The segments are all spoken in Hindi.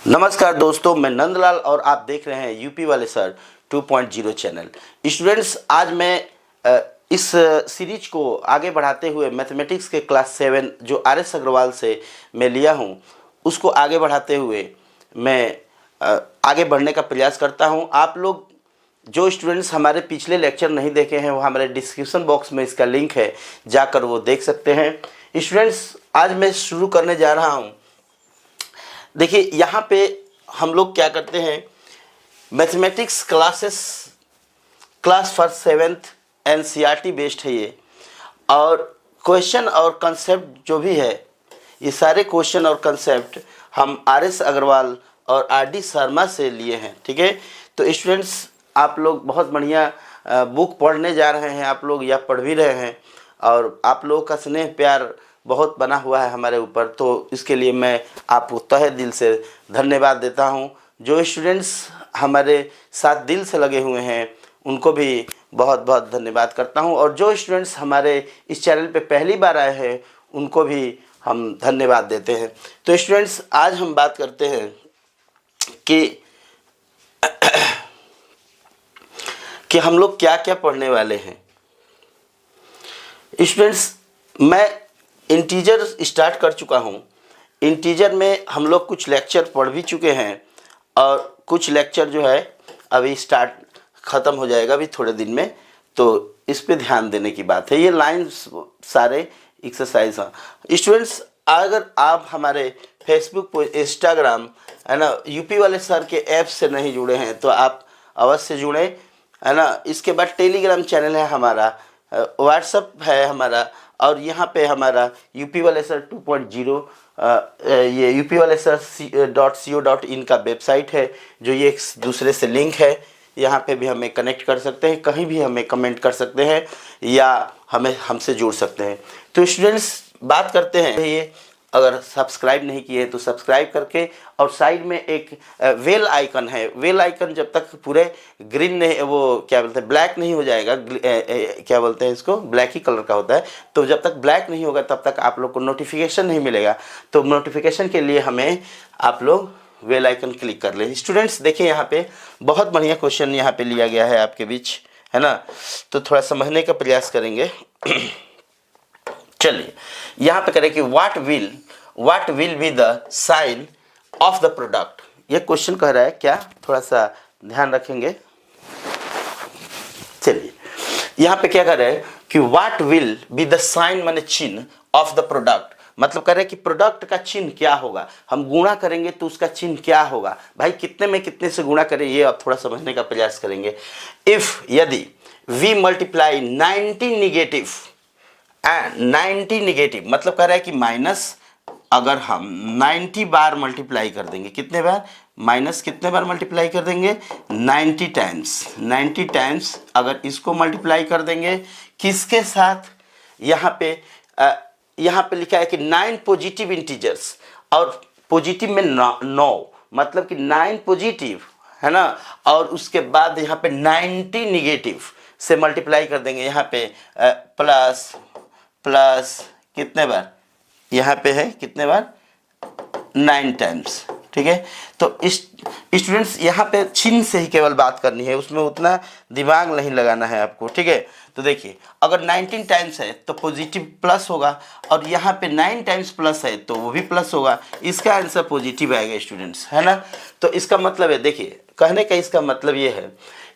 नमस्कार दोस्तों, मैं नंदलाल और आप देख रहे हैं यूपी वाले सर 2.0 चैनल। स्टूडेंट्स, आज मैं इस सीरीज को आगे बढ़ाते हुए मैथमेटिक्स के क्लास 7 जो आर.एस. अग्रवाल से मैं लिया हूं, उसको आगे बढ़ाते हुए मैं आगे बढ़ने का प्रयास करता हूं। आप लोग जो स्टूडेंट्स हमारे पिछले लेक्चर नहीं देखे हैं, वो हमारे डिस्क्रिप्शन बॉक्स में इसका लिंक है, जाकर वो देख सकते हैं। स्टूडेंट्स, आज मैं शुरू करने जा रहा हूँ। देखिए, यहाँ पे हम लोग क्या करते हैं, mathematics class first 7th NCERT based है ये, और क्वेश्चन और कंसेप्ट जो भी है, ये सारे क्वेश्चन और कंसेप्ट हम आर.एस. अग्रवाल और R.D. शर्मा से लिए हैं। ठीक है, तो स्टूडेंट्स, आप लोग बहुत बढ़िया बुक पढ़ने जा रहे हैं, आप लोग या पढ़ भी रहे हैं, और आप लोगों का स्नेह प्यार बहुत बना हुआ है हमारे ऊपर, तो इसके लिए मैं आपको तहे दिल से धन्यवाद देता हूं। जो स्टूडेंट्स हमारे साथ दिल से लगे हुए हैं, उनको भी बहुत बहुत धन्यवाद करता हूं, और जो स्टूडेंट्स हमारे इस चैनल पे पहली बार आए हैं, उनको भी हम धन्यवाद देते हैं। तो स्टूडेंट्स, आज हम बात करते हैं कि हम लोग क्या क्या पढ़ने वाले हैं। स्टूडेंट्स, मैं इंटीजर स्टार्ट कर चुका हूँ। इंटीजर में हम लोग कुछ लेक्चर पढ़ भी चुके हैं, और कुछ लेक्चर जो है अभी ख़त्म हो जाएगा अभी थोड़े दिन में, तो इस पे ध्यान देने की बात है। ये लाइन्स सारे एक्सरसाइज हैं। स्टूडेंट्स, अगर आप हमारे फेसबुक इंस्टाग्राम है ना, यूपी वाले सर के ऐप से नहीं जुड़े हैं, तो आप अवश्य जुड़ें, है ना। इसके बाद टेलीग्राम चैनल है हमारा, व्हाट्सअप है हमारा, और यहाँ पे हमारा यूपी वाले सर 2.0 ये यूपी वाले सर .co.in का वेबसाइट है, जो ये एक दूसरे से लिंक है। यहाँ पे भी हमें कनेक्ट कर सकते हैं, कहीं भी हमें कमेंट कर सकते हैं, या हमसे जुड़ सकते हैं। तो स्टूडेंट्स, बात करते हैं, ये अगर सब्सक्राइब नहीं किए तो सब्सक्राइब करके, और साइड में एक वेल आइकन है। वेल आइकन जब तक पूरे ग्रीन नहीं, वो क्या बोलते हैं, ब्लैक नहीं हो जाएगा, क्या बोलते हैं इसको, ब्लैक ही कलर का होता है, तो जब तक ब्लैक नहीं होगा तब तक आप लोग को नोटिफिकेशन नहीं मिलेगा। तो नोटिफिकेशन के लिए हमें आप लोग वेल आइकन क्लिक कर लें। स्टूडेंट्स, देखिए, यहाँ पे बहुत बढ़िया क्वेश्चन यहाँ पे लिया गया है आपके बीच, है ना, तो थोड़ा समझने का प्रयास करेंगे। चलिए, यहाँ पे करें कि what will be the sign of the product. ये क्वेश्चन कह रहा है क्या, थोड़ा सा ध्यान रखेंगे। चलिए, यहाँ पे क्या कह रहा है कि what will be the sign, माने चिन्ह, ऑफ द प्रोडक्ट, मतलब कह रहे हैं कि प्रोडक्ट का चिन्ह क्या होगा। हम गुणा करेंगे तो उसका चिन्ह क्या होगा। भाई, कितने में कितने से गुणा करें, ये आप थोड़ा समझने का प्रयास करेंगे। इफ, यदि we multiply 90 negative and 90 negative, मतलब कह रहा है कि माइनस, अगर हम 90 बार मल्टीप्लाई कर देंगे, कितने बार, माइनस कितने बार मल्टीप्लाई कर देंगे, 90 टाइम्स अगर इसको मल्टीप्लाई कर देंगे, किसके साथ, यहाँ पे लिखा है कि 9 पॉजिटिव इंटीजर्स, और पॉजिटिव में 9, मतलब कि 9 पॉजिटिव, है ना, और उसके बाद यहाँ पे 90 निगेटिव से मल्टीप्लाई कर देंगे। यहाँ पे प्लस कितने बार, यहाँ पे है कितने बार, 9 टाइम्स। ठीक है, तो स्टूडेंट्स, यहाँ पे चिन्ह से ही केवल बात करनी है, उसमें उतना दिमाग नहीं लगाना है आपको। ठीक है, तो देखिए, अगर 19 टाइम्स है तो पॉजिटिव प्लस होगा, और यहाँ पे 9 टाइम्स प्लस है तो वो भी प्लस होगा। इसका आंसर पॉजिटिव आएगा स्टूडेंट्स, है ना। तो इसका मतलब है, देखिए, कहने का इसका मतलब ये है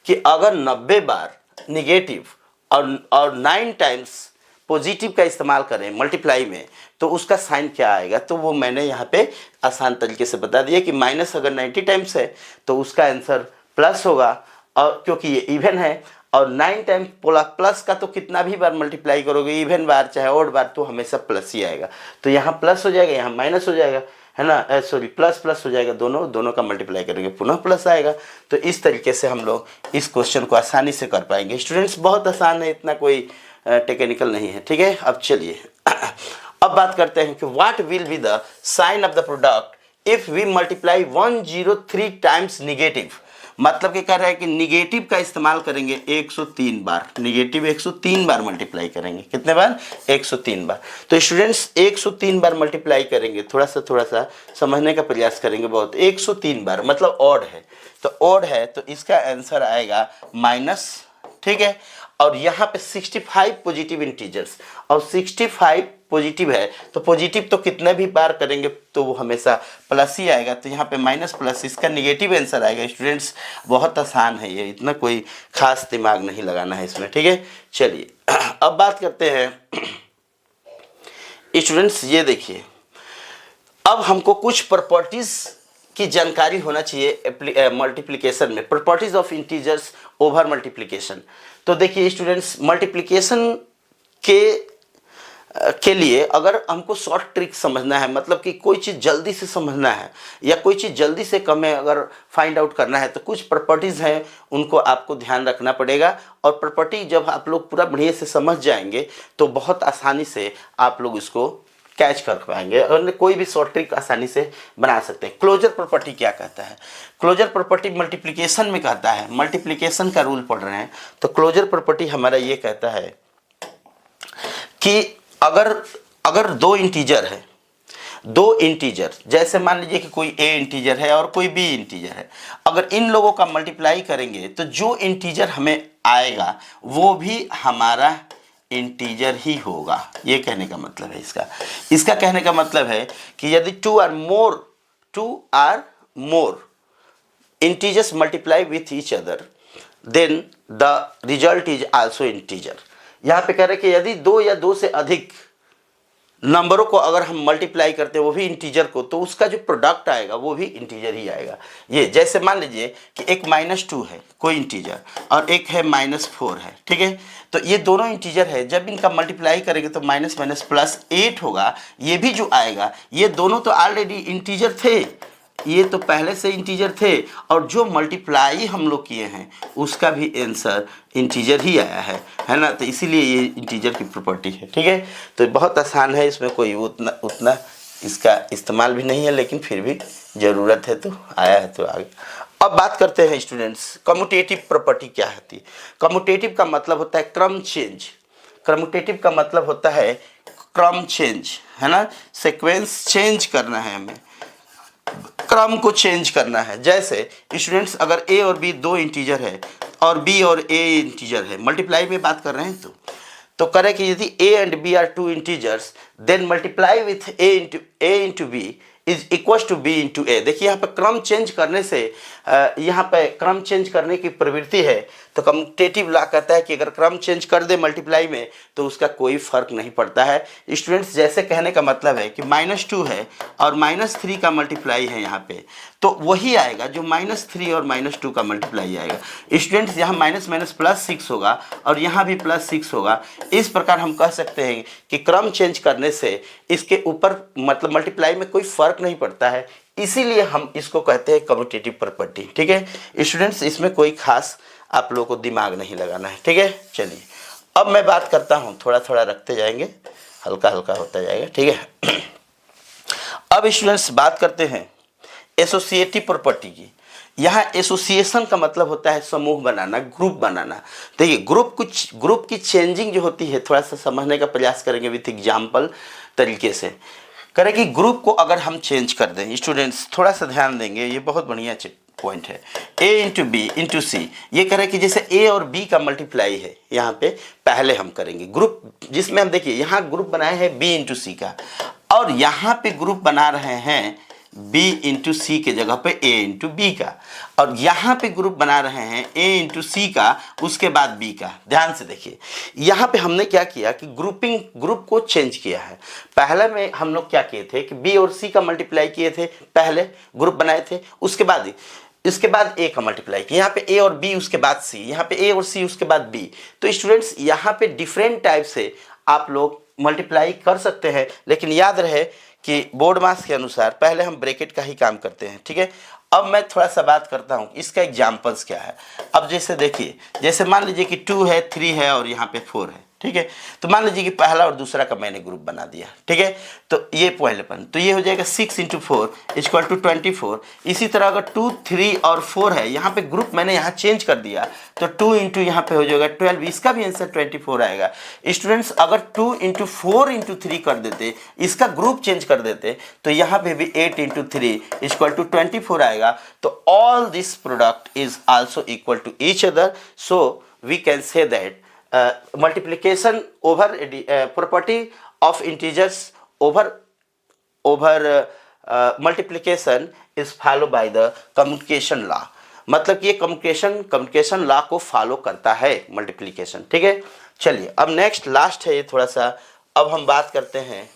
कि अगर 90 बार निगेटिव और 9 टाइम्स पॉजिटिव का इस्तेमाल करें मल्टीप्लाई में, तो उसका साइन क्या आएगा, तो वो मैंने यहाँ पे आसान तरीके से बता दिया कि माइनस अगर 90 टाइम्स है तो उसका आंसर प्लस होगा, और क्योंकि ये इवन है, और 9 टाइम्स प्लस का तो कितना भी बार मल्टीप्लाई करोगे, इवन बार चाहे ऑड बार, तो हमेशा प्लस ही आएगा। तो यहाँ प्लस हो जाएगा, यहाँ माइनस हो जाएगा, है ना, सॉरी, प्लस हो जाएगा, दोनों का मल्टीप्लाई करेंगे पुनः प्लस आएगा। तो इस तरीके से हम लोग इस क्वेश्चन को आसानी से कर पाएंगे। स्टूडेंट्स, बहुत आसान है, इतना कोई टेक्निकल नहीं है। ठीक है, अब चलिए अब बात करते हैं कि what will be the sign of the product if we multiply 103 times negative. मतलब कि कह रहा है कि निगेटिव का इस्तेमाल करेंगे 103 बार, निगेटिव 103 बार मल्टीप्लाई करेंगे। कितने बार? 103 बार। तो स्टूडेंट्स 103 बार मल्टीप्लाई करेंगे, थोड़ा सा समझने का प्रयास करेंगे बहुत। 103 बार मतलब ऑड है, तो ऑड है तो इसका आंसर आएगा माइनस, ठीक है। और यहाँ पे 65 पॉजिटिव इंटीजर्स, और 65 पॉजिटिव है तो पॉजिटिव तो कितने भी बार करेंगे तो वो हमेशा प्लस ही आएगा, तो यहाँ पे माइनस प्लस इसका निगेटिव आंसर आएगा। स्टूडेंट्स बहुत आसान है ये, इतना कोई खास दिमाग नहीं लगाना है इसमें, ठीक है। चलिए अब बात करते हैं स्टूडेंट्स, ये देखिए अब हमको कुछ प्रॉपर्टीज की जानकारी होना चाहिए मल्टीप्लिकेशन में, properties of integers over multiplication. तो देखिए स्टूडेंट्स, मल्टीप्लिकेशन के लिए अगर हमको शॉर्ट ट्रिक समझना है, मतलब कि कोई चीज़ जल्दी से समझना है या कोई चीज़ जल्दी से कम है अगर फाइंड आउट करना है, तो कुछ प्रॉपर्टीज़ हैं उनको आपको ध्यान रखना पड़ेगा। और प्रॉपर्टी जब आप लोग पूरा बढ़िया से समझ जाएंगे तो बहुत आसानी से आप लोग इसको कैच कर पाएंगे और कोई भी शॉर्ट ट्रिक आसानी से बना सकते हैं। क्लोजर प्रॉपर्टी क्या कहता है? क्लोजर प्रॉपर्टी मल्टीप्लिकेशन में कहता है, मल्टीप्लिकेशन का रूल पढ़ रहे हैं तो क्लोजर प्रॉपर्टी हमारा ये कहता है कि अगर दो इंटीजर है, दो इंटीजर, जैसे मान लीजिए कि कोई ए इंटीजर है और कोई बी इंटीजर है, अगर इन लोगों का मल्टीप्लाई करेंगे तो जो इंटीजर हमें आएगा वो भी हमारा इंटीजर ही होगा। ये कहने का मतलब है इसका कहने का मतलब है कि यदि two or more integers multiply with each other then the result is also integer. यहाँ पे कह रहे हैं कि यदि दो या दो से अधिक नंबरों को अगर हम मल्टीप्लाई करते हैं वो भी इंटीजर को, तो उसका जो प्रोडक्ट आएगा वो भी इंटीजर ही आएगा। ये जैसे मान लीजिए कि एक -2 है कोई इंटीजर और एक है -4 है, ठीक है। तो ये दोनों इंटीजर है, जब इनका मल्टीप्लाई करेंगे तो माइनस माइनस प्लस 8 होगा। ये भी जो आएगा, ये दोनों तो ऑलरेडी इंटीजर थे, ये तो पहले से इंटीजर थे, और जो मल्टीप्लाई हम लोग किए हैं उसका भी आंसर इंटीजर ही आया है ना। तो इसीलिए ये इंटीजर की प्रॉपर्टी है, ठीक है। तो बहुत आसान है, इसमें कोई उतना इसका इस्तेमाल भी नहीं है, लेकिन फिर भी ज़रूरत है तो आया है तो आगे। अब बात करते हैं स्टूडेंट्स, कम्यूटेटिव प्रॉपर्टी क्या होती है? कम्यूटेटिव का मतलब होता है क्रम चेंज। कम्यूटेटिव का मतलब होता है क्रम चेंज, है ना। सीक्वेंस चेंज करना है हमें, क्रम को चेंज करना है। जैसे स्टूडेंट्स, अगर ए और बी दो इंटीजर है और बी और ए इंटीजर है, मल्टीप्लाई में बात कर रहे हैं तो करें कि यदि A and B are two integers then multiply with A into B is equal to B into A. देखिए यहाँ पे क्रम चेंज करने से यहाँ पे क्रम चेंज करने की प्रवृत्ति है, तो कम्यूटेटिव लॉ कहता है कि अगर क्रम चेंज कर दे मल्टीप्लाई में तो उसका कोई फर्क नहीं पड़ता है। स्टूडेंट्स, जैसे कहने का मतलब है कि -2 है और -3 का मल्टीप्लाई है यहाँ पे, तो वही आएगा जो -3 और -2 का मल्टीप्लाई आएगा। स्टूडेंट्स, यहाँ माइनस माइनस +6 होगा और यहाँ भी +6 होगा। इस प्रकार हम कह सकते हैं कि क्रम चेंज करने से इसके ऊपर मतलब मल्टीप्लाई में कोई फर्क नहीं पड़ता है, इसीलिए हम इसको कहते हैं कम्यूटेटिव प्रॉपर्टी, ठीक है। स्टूडेंट्स, इसमें कोई खास आप लोगों को दिमाग नहीं लगाना है, ठीक है। चलिए अब मैं बात करता हूँ, थोड़ा थोड़ा रखते जाएंगे, हल्का हल्का होता जाएगा, ठीक है। अब स्टूडेंट्स बात करते हैं एसोसिएटिव प्रॉपर्टी की। यहाँ एसोसिएशन का मतलब होता है समूह बनाना, ग्रुप बनाना। देखिए ग्रुप की चेंजिंग जो होती है, थोड़ा सा समझने का प्रयास करेंगे विथ एग्जाम्पल तरीके से। करें कि ग्रुप को अगर हम चेंज कर दें, स्टूडेंट्स थोड़ा सा ध्यान देंगे, ये बहुत बढ़िया पॉइंट है। a इंटू बी इंटू सी, ये करें कि जैसे a और b का मल्टीप्लाई है, यहाँ पे पहले हम करेंगे ग्रुप, जिसमें हम देखिए यहाँ ग्रुप बनाए हैं b इंटू सी का, और यहाँ पे ग्रुप बना रहे हैं b इंटू सी के जगह पे a इंटू बी का, और यहाँ पे ग्रुप बना रहे हैं a इंटू सी का, उसके बाद b का। ध्यान से देखिए, यहाँ पे हमने क्या किया कि ग्रुप को चेंज किया है। पहले में हम लोग क्या किए थे कि b और c का मल्टीप्लाई किए थे, पहले ग्रुप बनाए थे, उसके बाद इसके बाद a का मल्टीप्लाई किया, यहाँ पे a और b उसके बाद c, यहाँ पे a और c उसके बाद b। तो स्टूडेंट्स, यहाँ पे डिफरेंट टाइप से आप लोग मल्टीप्लाई कर सकते हैं, लेकिन याद रहे कि बोर्ड मास के अनुसार पहले हम ब्रैकेट का ही काम करते हैं, ठीक है। अब मैं थोड़ा सा बात करता हूँ इसका एग्जाम्पल्स क्या है। अब जैसे देखिए, जैसे मान लीजिए कि 2 है, 3 है और यहाँ पे 4 है, ठीक ठीक है। तो मान लीजिए कि पहला और दूसरा का मैंने ग्रुप बना दिया, ठीक है। तो ये पहलेपन, तो ये हो जाएगा 6 × 4 = 24। इसी तरह अगर 2, 3 और 4 है, यहाँ पे ग्रुप मैंने यहाँ चेंज कर दिया, तो 2 × यहाँ पे हो जाएगा 12, इसका भी आंसर 24 आएगा। स्टूडेंट्स अगर 2 × 4 × 3 कर देते, इसका ग्रुप चेंज कर देते, तो यहाँ पे भी 8 × 3 = 24 आएगा। तो all this product is also equal to each other, so we can say that multiplication over property of integers over multiplication is followed by the communication law। मतलब कि ये कम्युनिकेशन लॉ को फॉलो करता है मल्टीप्लिकेशन, ठीक है। चलिए अब नेक्स्ट लास्ट है ये थोड़ा सा, अब हम बात करते हैं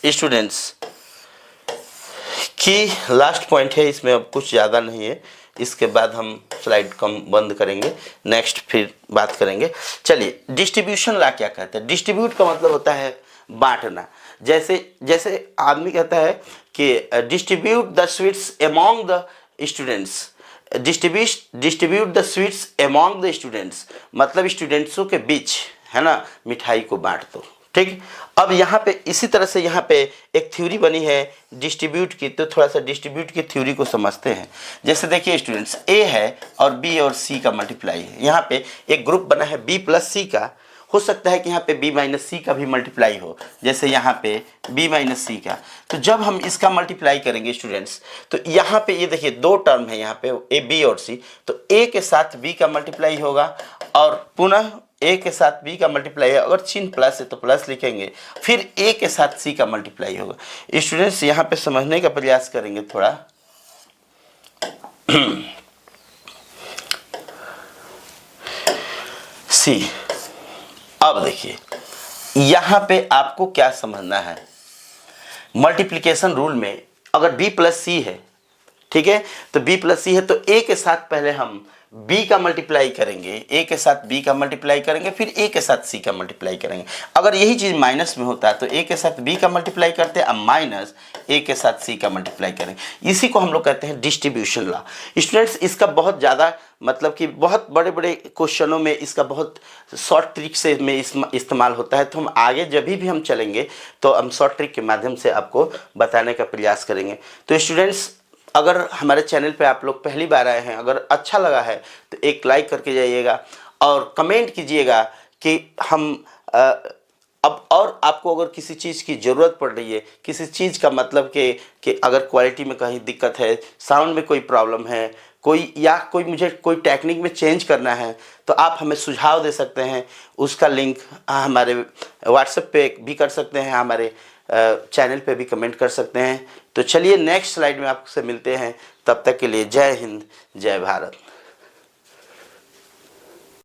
स्टूडेंट्स की लास्ट पॉइंट है, इसमें अब कुछ ज़्यादा नहीं है, इसके बाद हम स्लाइड कम बंद करेंगे, नेक्स्ट फिर बात करेंगे। चलिए डिस्ट्रीब्यूशन लॉ क्या कहते हैं। डिस्ट्रीब्यूट का मतलब होता है बांटना। जैसे आदमी कहता है कि distribute the sweets among the students, distribute the sweets among the students, मतलब स्टूडेंट्सों के बीच, है ना, मिठाई को बांट दो, ठीक। अब यहाँ पे इसी तरह से यहाँ पे एक थ्योरी बनी है डिस्ट्रीब्यूट की, तो थोड़ा सा डिस्ट्रीब्यूट की थ्योरी को समझते हैं। जैसे देखिए स्टूडेंट्स, ए है और बी और सी का मल्टीप्लाई है, यहाँ पे एक ग्रुप बना है बी प्लस सी का, हो सकता है कि यहाँ पे बी माइनस सी का भी मल्टीप्लाई हो, जैसे यहाँ पे बी माइनस सी का। तो जब हम इसका मल्टीप्लाई करेंगे स्टूडेंट्स, तो यहाँ पे ये देखिए दो टर्म है यहाँ पे ए बी और सी, तो ए के साथ बी का मल्टीप्लाई होगा और पुनः ए के साथ बी का मल्टीप्लाई है, अगर चिन्ह प्लस है तो प्लस लिखेंगे, फिर ए के साथ सी का मल्टीप्लाई होगा। स्टूडेंट्स यहाँ पे समझने का प्रयास करेंगे थोड़ा। सी, अब देखिए यहाँ पे आपको क्या समझना है, मल्टीप्लिकेशन रूल में अगर b प्लस सी है, ठीक है, तो b प्लस सी है तो a के साथ पहले हम b का मल्टीप्लाई करेंगे, a के साथ b का मल्टीप्लाई करेंगे, फिर a के साथ c का मल्टीप्लाई करेंगे। अगर यही चीज़ माइनस में होता है तो a के साथ b का मल्टीप्लाई करते हैं, अब माइनस a के साथ c का मल्टीप्लाई करेंगे। इसी को हम लोग कहते हैं डिस्ट्रीब्यूशन लॉ। स्टूडेंट्स इसका बहुत ज़्यादा मतलब कि बहुत बड़े बड़े क्वेश्चनों में इसका बहुत शॉर्ट ट्रिक से में इस्तेमाल होता है, तो हम आगे जब भी हम चलेंगे तो हम शॉर्ट ट्रिक के माध्यम से आपको बताने का प्रयास करेंगे। तो स्टूडेंट्स अगर हमारे चैनल पे आप लोग पहली बार आए हैं, अगर अच्छा लगा है तो एक लाइक करके जाइएगा और कमेंट कीजिएगा कि हम अब और आपको अगर किसी चीज़ की ज़रूरत पड़ रही है, किसी चीज़ का मतलब कि अगर क्वालिटी में कहीं दिक्कत है, साउंड में कोई प्रॉब्लम है, कोई मुझे कोई टेक्निक में चेंज करना है, तो आप हमें सुझाव दे सकते हैं। उसका लिंक हमारे व्हाट्सएप पे भी कर सकते हैं, हमारे चैनल पे भी कमेंट कर सकते हैं। तो चलिए नेक्स्ट स्लाइड में आपसे मिलते हैं, तब तक के लिए जय हिंद, जय भारत।